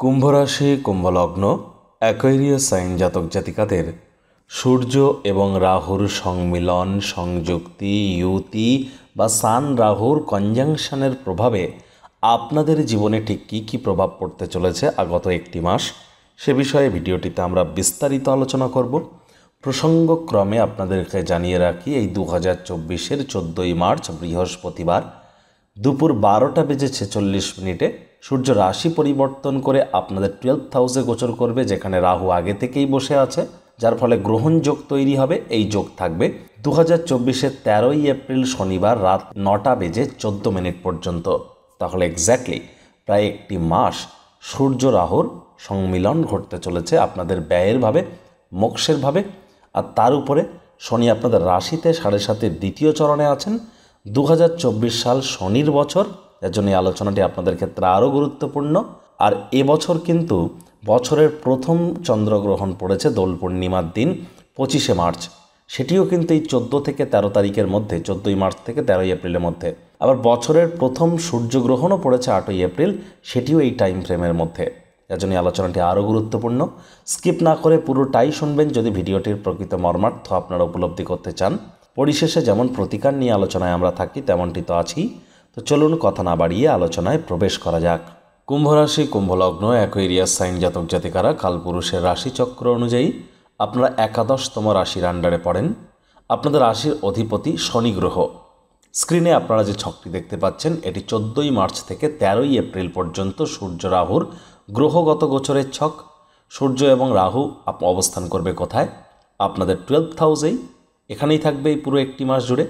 কুম্ভ রাশি কুম্ভ লগ্ন Aquarius sign জাতক জাতিকাদের সূর্য এবং রাহুর সংমিলন সংযুক্তি ইউতি বা সান রাহুর কনজাংশনের প্রভাবে আপনাদের জীবনে ঠিক কী কী প্রভাব পড়তে চলেছে আগত একটি মাস সে বিষয়ে ভিডিওটিতে আমরা বিস্তারিত আলোচনা করব। প্রসঙ্গক্রমে আপনাদেরকে জানিয়ে রাখি এই 2024-এর 14ই মার্চ বৃহস্পতিবার দুপুর 12:46 সূর্য রাশি পরিবর্তন করে আপনাদের 12th হাউসে গোচর করবে, যেখানে রাহু আগে থেকেই বসে আছে, যার ফলে গ্রহণ যোগ তৈরি হবে। এই যোগ থাকবে 2024-এর 13ই এপ্রিল শনিবার রাত 9:14 পর্যন্ত। তাহলে এক্স্যাক্টলি প্রায় একটি মাস সূর্য রাহুর সংমিলন ঘটতে চলেছে আপনাদের ব্যয়ের ভাবে, মোক্ষের ভাবে। আর তার উপরে শনি আপনাদের রাশিতে 7.5-এর দ্বিতীয় চরণে আছেন। 2024 সাল শনির বছর, এর জন্য এই আলোচনাটি আপনাদের ক্ষেত্রে আরও গুরুত্বপূর্ণ। আর এবছর কিন্তু বছরের প্রথম চন্দ্রগ্রহণ পড়েছে দোল পূর্ণিমার দিন 25শে মার্চ। সেটিও কিন্তু এই 14 থেকে 13 তারিখের মধ্যে, 14ই মার্চ থেকে 13ই এপ্রিলের মধ্যে। আবার বছরের প্রথম সূর্যগ্রহণও পড়েছে 8ই এপ্রিল, সেটিও এই টাইম ফ্রেমের মধ্যে। এর জন্য আলোচনাটি আরও গুরুত্বপূর্ণ। স্কিপ না করে পুরোটাই শুনবেন যদি ভিডিওটির প্রকৃত মর্মার্থ আপনারা উপলব্ধি করতে চান। পরিশেষে যেমন প্রতিকার নিয়ে আলোচনায় আমরা থাকি তেমনটি তো আছি। তো চলুন কথা না বাড়িয়ে আলোচনায় প্রবেশ করা যাক। কুম্ভ রাশি কুম্ভ লগ্ন অ্যাকোয়ারিয়াস সাইন জাতক জাতিকারা কালপুরুষের রাশিচক্র অনুযায়ী আপনারা 11তম রাশির আন্ডারে পড়েন। আপনাদের রাশির অধিপতি শনি গ্রহ। স্ক্রিনে আপনারা যে ছকটি দেখতে পাচ্ছেন এটি 14ই মার্চ থেকে 13ই এপ্রিল পর্যন্ত সূর্য রাহুর গ্রহগত গোচরের ছক। সূর্য এবং রাহু অবস্থান করবে কোথায়? আপনাদের 12th হাউসেই। এখানেই থাকবে এই পুরো একটি মাস জুড়ে।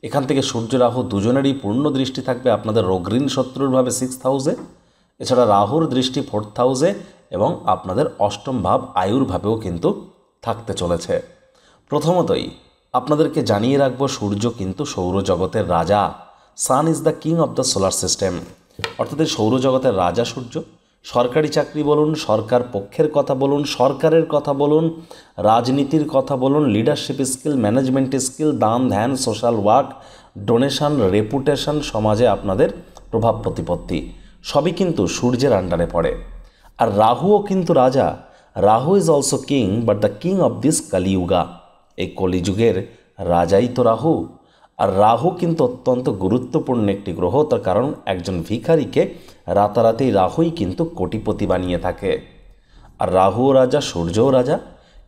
এখান থেকে সূর্য রাহু দুজনেরই পূর্ণ দৃষ্টি থাকবে আপনাদের রোগঋণ শত্রুর ভাবে 6th হাউসে। এছাড়া রাহুর দৃষ্টি 4th হাউসে এবং আপনাদের অষ্টম ভাব আয়ুর ভাবেও কিন্তু থাকতে চলেছে। প্রথমতই আপনাদেরকে জানিয়ে রাখবো, সূর্য কিন্তু সৌরজগতের রাজা। Sun is the king of the solar system. অর্থাৎ এই সৌরজগতের রাজা সূর্য। সরকারি চাকরি বলুন, সরকার পক্ষের কথা বলুন, সরকারের কথা বলুন, রাজনীতির কথা বলুন, লিডারশিপ স্কিল, ম্যানেজমেন্ট স্কিল, দান ধ্যান, সোশ্যাল ওয়ার্ক, ডোনেশন, রেপুটেশন, সমাজে আপনাদের প্রভাব প্রতিপত্তি সবই কিন্তু সূর্যের আন্ডারে পড়ে। আর রাহুও কিন্তু রাজা। Rahu is also king, but the king of this Kaliyuga. এই কলিযুগের রাজাই তো রাহু। আর রাহু কিন্তু অত্যন্ত গুরুত্বপূর্ণ একটি গ্রহ, তার কারণ একজন ভিখারিকে রাতারাতি রাহুই কিন্তু কোটিপতি বানিয়ে থাকে। আর রাহুও রাজা, সূর্যও রাজা,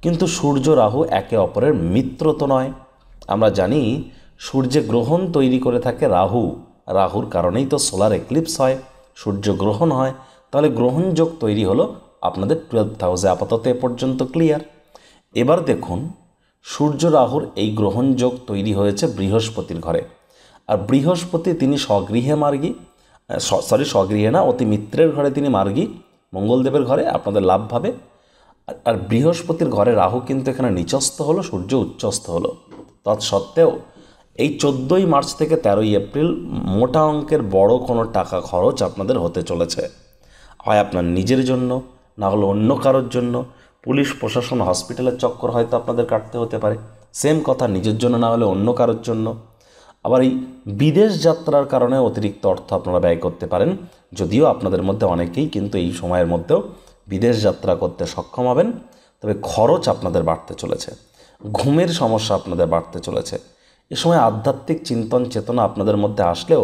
কিন্তু সূর্য রাহু একে অপরের মিত্র তো নয়। আমরা জানি সূর্যে গ্রহণ তৈরি করে থাকে রাহু। রাহুর কারণেই তো সোলার এক্লিপস হয়, সূর্য গ্রহণ হয়। তাহলে গ্রহণযোগ তৈরি হলো আপনাদের 12th হাউসে। আপাতত এ পর্যন্ত ক্লিয়ার। এবার দেখুন, সূর্য রাহুর এই গ্রহণযোগ তৈরি হয়েছে বৃহস্পতির ঘরে। আর বৃহস্পতি তিনি স্বগৃহে মার্গী, স্বগৃহে না, অতি মিত্রের ঘরে তিনি মার্গী, মঙ্গলদেবের ঘরে আপনাদের লাভ ভাবে। আর বৃহস্পতির ঘরে রাহু কিন্তু এখানে নিচস্থ হলো, সূর্য উচ্চস্থ হলো। তৎসত্ত্বেও এই 14ই মার্চ থেকে 13ই এপ্রিল মোটা অঙ্কের বড় কোনো টাকা খরচ আপনাদের হতে চলেছে। হয় আপনার নিজের জন্য, না হলে অন্য কারোর জন্য। পুলিশ প্রশাসন, হসপিটালের চক্কর হয়তো আপনাদের কাটতে হতে পারে। সেম কথা, নিজের জন্য না হলে অন্য কারোর জন্য। আবার এই বিদেশ যাত্রার কারণে অতিরিক্ত অর্থ আপনারা ব্যয় করতে পারেন, যদিও আপনাদের মধ্যে অনেকেই কিন্তু এই সময়ের মধ্যেও বিদেশ যাত্রা করতে সক্ষম হবেন। তবে খরচ আপনাদের বাড়তে চলেছে, ঘুমের সমস্যা আপনাদের বাড়তে চলেছে। এ সময় আধ্যাত্মিক চিন্তন চেতনা আপনাদের মধ্যে আসলেও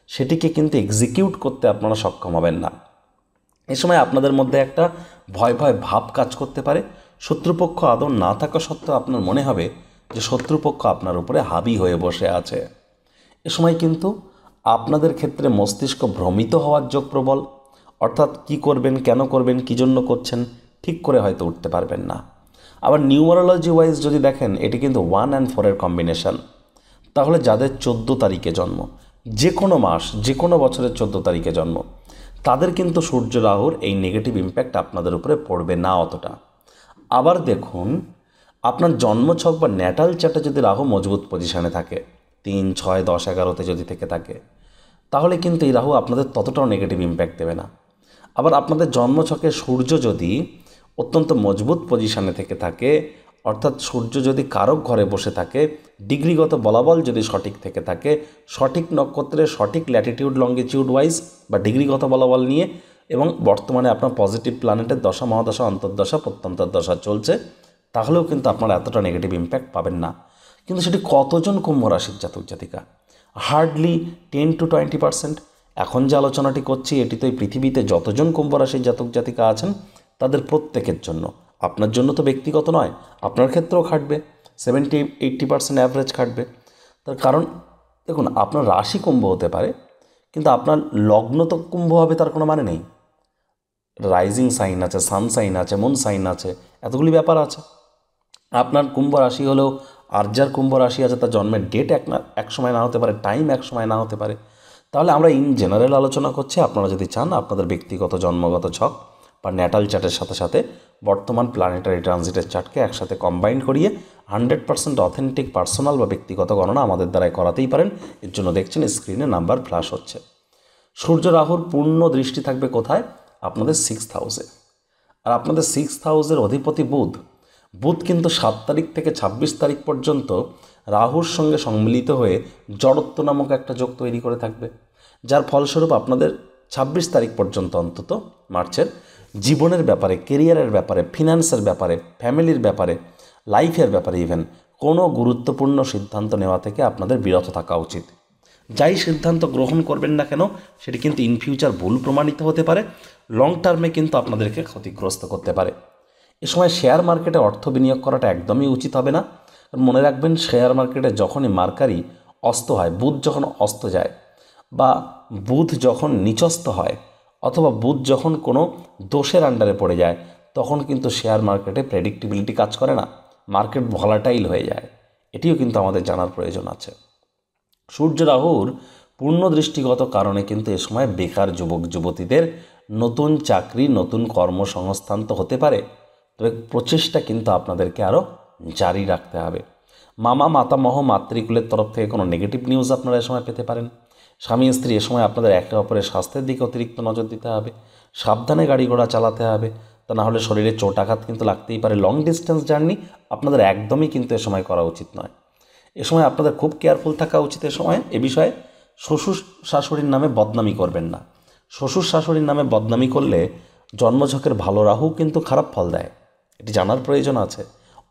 সেটিকে কিন্তু এক্সিকিউট করতে আপনারা সক্ষম হবেন না। এ সময় আপনাদের মধ্যে একটা ভয় ভয় ভাব কাজ করতে পারে। শত্রুপক্ষ আদৌ না থাকা সত্ত্বেও আপনার মনে হবে যে শত্রুপক্ষ আপনার উপরে হাবি হয়ে বসে আছে। এ সময় কিন্তু আপনাদের ক্ষেত্রে মস্তিষ্ক ভ্রমিত হওয়ার যোগ প্রবল। অর্থাৎ কি করবেন, কেন করবেন, কী জন্য করছেন ঠিক করে হয়তো উঠতে পারবেন না। আবার নিউমারোলজি ওয়াইজ যদি দেখেন, এটি কিন্তু 1 and 4-এর কম্বিনেশন। তাহলে যাদের 14 তারিখে জন্ম, যে কোনো মাস, যে কোনো বছরের 14 তারিখে জন্ম, তাদের কিন্তু সূর্য রাহুর এই নেগেটিভ ইম্প্যাক্ট আপনাদের উপরে পড়বে না অতটা। আবার দেখুন, আপনার জন্মছক বা ন্যাটাল চার্টে যদি রাহু মজবুত পজিশানে থাকে, 3, 6, 10, 11-তে যদি থেকে থাকে, তাহলে কিন্তু এই রাহু আপনাদের ততটাও নেগেটিভ ইম্প্যাক্ট দেবে না। আবার আপনাদের জন্মছকে সূর্য যদি অত্যন্ত মজবুত পজিশানে থেকে থাকে, অর্থাৎ সূর্য যদি কারক ঘরে বসে থাকে, ডিগ্রিগত বলাবল যদি সঠিক থেকে থাকে, সঠিক নক্ষত্রে সঠিক ল্যাটিটিউড লঙ্গিটিউড ওয়াইজ বা ডিগ্রিগত বলাবল নিয়ে এবং বর্তমানে আপনার পজিটিভ প্ল্যানেটের দশা মহাদশা অন্তর্দশা প্রত্যন্তর দশা চলছে, তাহলেও কিন্তু আপনারা এতটা নেগেটিভ ইম্প্যাক্ট পাবেন না। কিন্তু সেটি কতজন কুম্ভ রাশির জাতক জাতিকা? হার্ডলি 10-20%। এখন যে আলোচনাটি করছি এটি তো এই পৃথিবীতে যতজন কুম্ভ রাশির জাতক জাতিকা আছেন তাদের প্রত্যেকের জন্য, আপনার জন্য তো ব্যক্তিগত নয়, আপনার ক্ষেত্রেও খাটবে, 70-80% অ্যাভারেজ খাটবে। তার কারণ দেখুন, আপনার রাশি কুম্ভ হতে পারে কিন্তু আপনার লগ্ন তো কুম্ভ হবে তার কোনো মানে নেই। রাইজিং সাইন আছে, সান সাইন আছে, মুন সাইন আছে, এতগুলি ব্যাপার আছে। আপনার কুম্ভ রাশি হলেও আর যার কুম্ভ রাশি আছে তার জন্মের ডেট এক সময় না হতে পারে, টাইম এক সময় না হতে পারে। তাহলে আমরা ইন জেনারেল আলোচনা করছি। আপনারা যদি চান আপনাদের ব্যক্তিগত জন্মগত ছক বা ন্যাটাল চার্টের সাথে সাথে বর্তমান প্ল্যানেটারি ট্রানজিটের চার্টকে একসাথে কম্বাইন করিয়ে 100% অথেন্টিক পার্সোনাল বা ব্যক্তিগত গণনা আমাদের দ্বারাই করাতেই পারেন। এর জন্য দেখছেন স্ক্রিনে নাম্বার ফ্ল্যাশ হচ্ছে। সূর্য রাহুর পূর্ণ দৃষ্টি থাকবে কোথায়? আপনাদের 6th হাউসে। আর আপনাদের 6th হাউসের অধিপতি বুধ। বুধ কিন্তু 7 তারিখ থেকে 26 তারিখ পর্যন্ত রাহুর সঙ্গে সম্মিলিত হয়ে জড়ত্ব নামক একটা যোগ তৈরি করে থাকবে, যার ফলস্বরূপ আপনাদের 26 তারিখ পর্যন্ত অন্তত মার্চের জীবনের ব্যাপারে, কেরিয়ারের ব্যাপারে, ফিনান্সের ব্যাপারে, ফ্যামিলির ব্যাপারে, লাইফের ব্যাপারে ইভেন কোনো গুরুত্বপূর্ণ সিদ্ধান্ত নেওয়া থেকে আপনাদের বিরত থাকা উচিত। যাই সিদ্ধান্ত গ্রহণ করবেন না কেন সেটি কিন্তু ইন ফিউচার ভুল প্রমাণিত হতে পারে, লং টার্মে কিন্তু আপনাদেরকে ক্ষতিগ্রস্ত করতে পারে। এ সময় শেয়ার মার্কেটে অর্থ বিনিয়োগ করাটা একদমই উচিত হবে না। মনে রাখবেন, শেয়ার মার্কেটে যখনই মার্কারি অস্ত হয়, বুধ যখন অস্ত যায় বা বুধ যখন নিচস্ত হয় অথবা বুধ যখন কোনো দোষের আন্ডারে পড়ে যায়, তখন কিন্তু শেয়ার মার্কেটে প্রেডিক্টেবিলিটি কাজ করে না, মার্কেট ভলাটাইল হয়ে যায়। এটিও কিন্তু আমাদের জানার প্রয়োজন আছে। সূর্য রাহুর পূর্ণ দৃষ্টিগত কারণে কিন্তু এ সময় বেকার যুবক যুবতীদের নতুন চাকরি, নতুন কর্মসংস্থান তো হতে পারে, তবে প্রচেষ্টা কিন্তু আপনাদেরকে আরও জারি রাখতে হবে। মামা মাতামহ মাতৃকুলের তরফ থেকে কোনো নেগেটিভ নিউজ আপনারা এ সময় পেতে পারেন। স্বামী স্ত্রী এ সময় আপনাদের একে অপরের স্বাস্থ্যের দিকে অতিরিক্ত নজর দিতে হবে, সাবধানে গাড়ি ঘোড়া চালাতে হবে, তা না হলে শরীরে চোট আঘাত কিন্তু লাগতেই পারে। লং ডিস্টেন্স জার্নি আপনাদের একদমই কিন্তু এ সময় করা উচিত নয়। এ সময় আপনাদের খুব কেয়ারফুল থাকা উচিত। এ সময় এ বিষয়ে শ্বশুর শাশুড়ির নামে বদনামি করবেন না। শ্বশুর শাশুড়ির নামে বদনামি করলে জন্মছকের ভালো রাহু কিন্তু খারাপ ফল দেয়, এটি জানার প্রয়োজন আছে,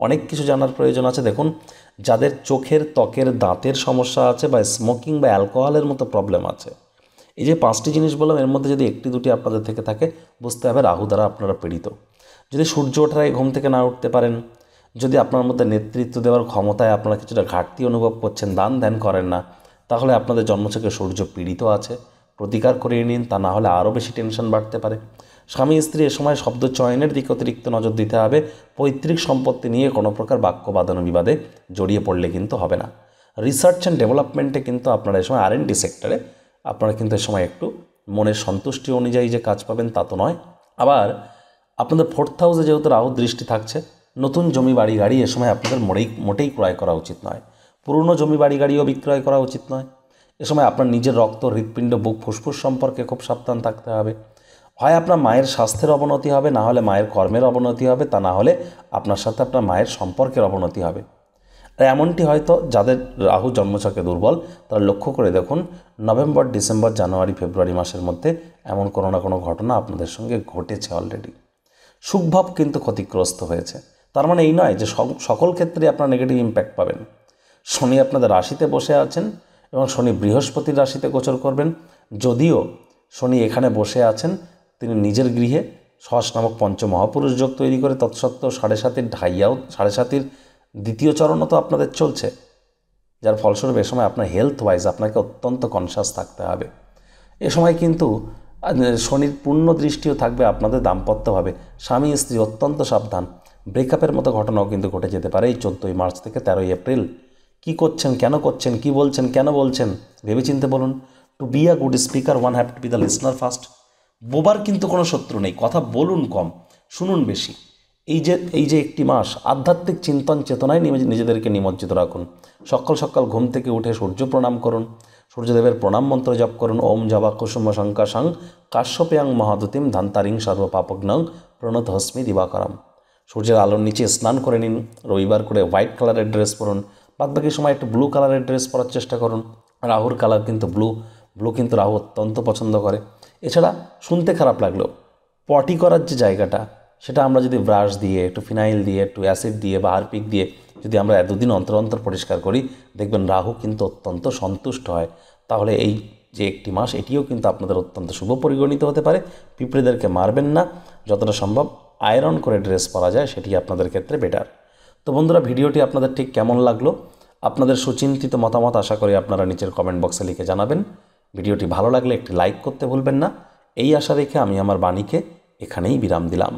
অনেক কিছু জানার প্রয়োজন আছে। দেখুন, যাদের চোখের, ত্বকের, দাঁতের সমস্যা আছে বা স্মোকিং বা অ্যালকোহলের মতো প্রবলেম আছে, এই যে 5টি জিনিস বললাম এর মধ্যে যদি 1-2টি আপনাদের থেকে থাকে, বুঝতে হবে রাহু দ্বারা আপনারা পীড়িত। যদি সূর্য ওঠার আগে ঘুম থেকে না উঠতে পারেন, যদি আপনার মধ্যে নেতৃত্ব দেওয়ার ক্ষমতায় আপনারা কিছুটা ঘাটতি অনুভব করছেন, দান ধ্যান করেন না, তাহলে আপনাদের জন্মছকে সূর্য পীড়িত আছে, প্রতিকার করিয়ে নিন, তা না হলে আরও বেশি টেনশন বাড়তে পারে। স্বামী স্ত্রী এ সময় শব্দ চয়নের দিকে অতিরিক্ত নজর দিতে হবে। পৈতৃক সম্পত্তি নিয়ে কোনো প্রকার বাক্য বাদানো বিবাদে জড়িয়ে পড়লে কিন্তু হবে না। রিসার্চ অ্যান্ড ডেভেলপমেন্টে কিন্তু আপনারা এ সময় R&D সেক্টরে আপনারা কিন্তু এ সময় একটু মনের সন্তুষ্টি অনুযায়ী যে কাজ পাবেন তা তো নয়। আবার আপনাদের 4th হাউসে যেহেতু রাহু দৃষ্টি থাকছে, নতুন জমি বাড়ি গাড়ি এ সময় আপনাদের মোটেই ক্রয় করা উচিত নয়। পুরনো জমি বাড়ি গাড়িও বিক্রয় করা উচিত নয়। এ সময় আপনার নিজের রক্ত, হৃৎপিণ্ড, বুক, ফুসফুস সম্পর্কে খুব সাবধান থাকতে হবে। হয় আপনার মায়ের স্বাস্থ্যের অবনতি হবে, না হলে মায়ের কর্মের অবনতি হবে, তা না হলে আপনার সাথে আপনার মায়ের সম্পর্কের অবনতি হবে। আর এমনটি হয়তো যাদের রাহু জন্মছকে দুর্বল তারা লক্ষ্য করে দেখুন, নভেম্বর, ডিসেম্বর, জানুয়ারি, ফেব্রুয়ারি মাসের মধ্যে এমন কোনো না কোনো ঘটনা আপনাদের সঙ্গে ঘটেছে অলরেডি। সুখভাব কিন্তু ক্ষতিগ্রস্ত হয়েছে। তার মানে এই নয় যে সকল ক্ষেত্রে আপনার নেগেটিভ ইম্প্যাক্ট পাবেন। শনি আপনাদের রাশিতে বসে আছেন এবং শনি বৃহস্পতির রাশিতে গোচর করবেন। যদিও শনি এখানে বসে আছেন, তিনি নিজের গৃহে সহস নামক পঞ্চমহাপুরুষ যোগ তৈরি করে, তৎসত্ত্বেও 7.5-এর ঢাইয়াও 7.5-এর দ্বিতীয় চরণও তো আপনাদের চলছে, যার ফলস্বরূপ এ সময় আপনার হেলথ ওয়াইজ আপনাকে অত্যন্ত কনসাস থাকতে হবে। এ সময় কিন্তু শনির পূর্ণ দৃষ্টিও থাকবে আপনাদের দাম্পত্যভাবে। স্বামী স্ত্রী অত্যন্ত সাবধান। ব্রেকআপের মতো ঘটনাও কিন্তু ঘটে যেতে পারে এই 14ই মার্চ থেকে 13ই এপ্রিল। কী করছেন, কেন করছেন, কী বলছেন, কেন বলছেন, ভেবেচিন্তে বলুন। To be a good speaker one have to be the listener first. বোবার কিন্তু কোনো শত্রু নেই, কথা বলুন কম, শুনুন বেশি। এই যে একটি মাস আধ্যাত্মিক চিন্তন চেতনায় নিজেদেরকে নিমজ্জিত রাখুন। সকাল সকাল ঘুম থেকে উঠে সূর্য প্রণাম করুন, সূর্যদেবের প্রণাম মন্ত্র জপ করুন। ওম জবা কুসুম শঙ্কাশাং কাশ্যপেয়াং মহাদুতিম ধান্তারিং সর্বপাপগ্নং প্রণত হস্মি দিবাকরম। সূর্যের আলোর নিচে স্নান করে নিন, রবিবার করে হোয়াইট কালারের ড্রেস পরুন, বাদবাকি সময় একটু ব্লু কালারের ড্রেস পরার চেষ্টা করুন। রাহুর কালার কিন্তু ব্লু কিন্তু রাহু অত্যন্ত পছন্দ করে। এছাড়া শুনতে খারাপ লাগলো, পটি করার যে জায়গাটা সেটা আমরা যদি ব্রাশ দিয়ে, একটু ফিনাইল দিয়ে, একটু অ্যাসিড দিয়ে বা হারপিক দিয়ে যদি আমরা দুদিন অন্তর অন্তর পরিষ্কার করি, দেখবেন রাহু কিন্তু অত্যন্ত সন্তুষ্ট হয়। তাহলে এই যে একটি মাস, এটিও কিন্তু আপনাদের অত্যন্ত শুভ পরিগণিত হতে পারে। পিঁপড়েদেরকে মারবেন না, যতটা সম্ভব আয়রন করে ড্রেস পরা যায় সেটি আপনাদের ক্ষেত্রে বেটার। তো বন্ধুরা, ভিডিওটি আপনাদের ঠিক কেমন লাগলো? আপনাদের সুচিন্তিত মতামত আশা করি আপনারা নিচের কমেন্ট বক্সে লিখে জানাবেন। ভিডিওটি ভালো লাগলে একটি লাইক করতে ভুলবেন না। এই আশা রেখে আমি আমার বাণীকে এখানেই বিরাম দিলাম।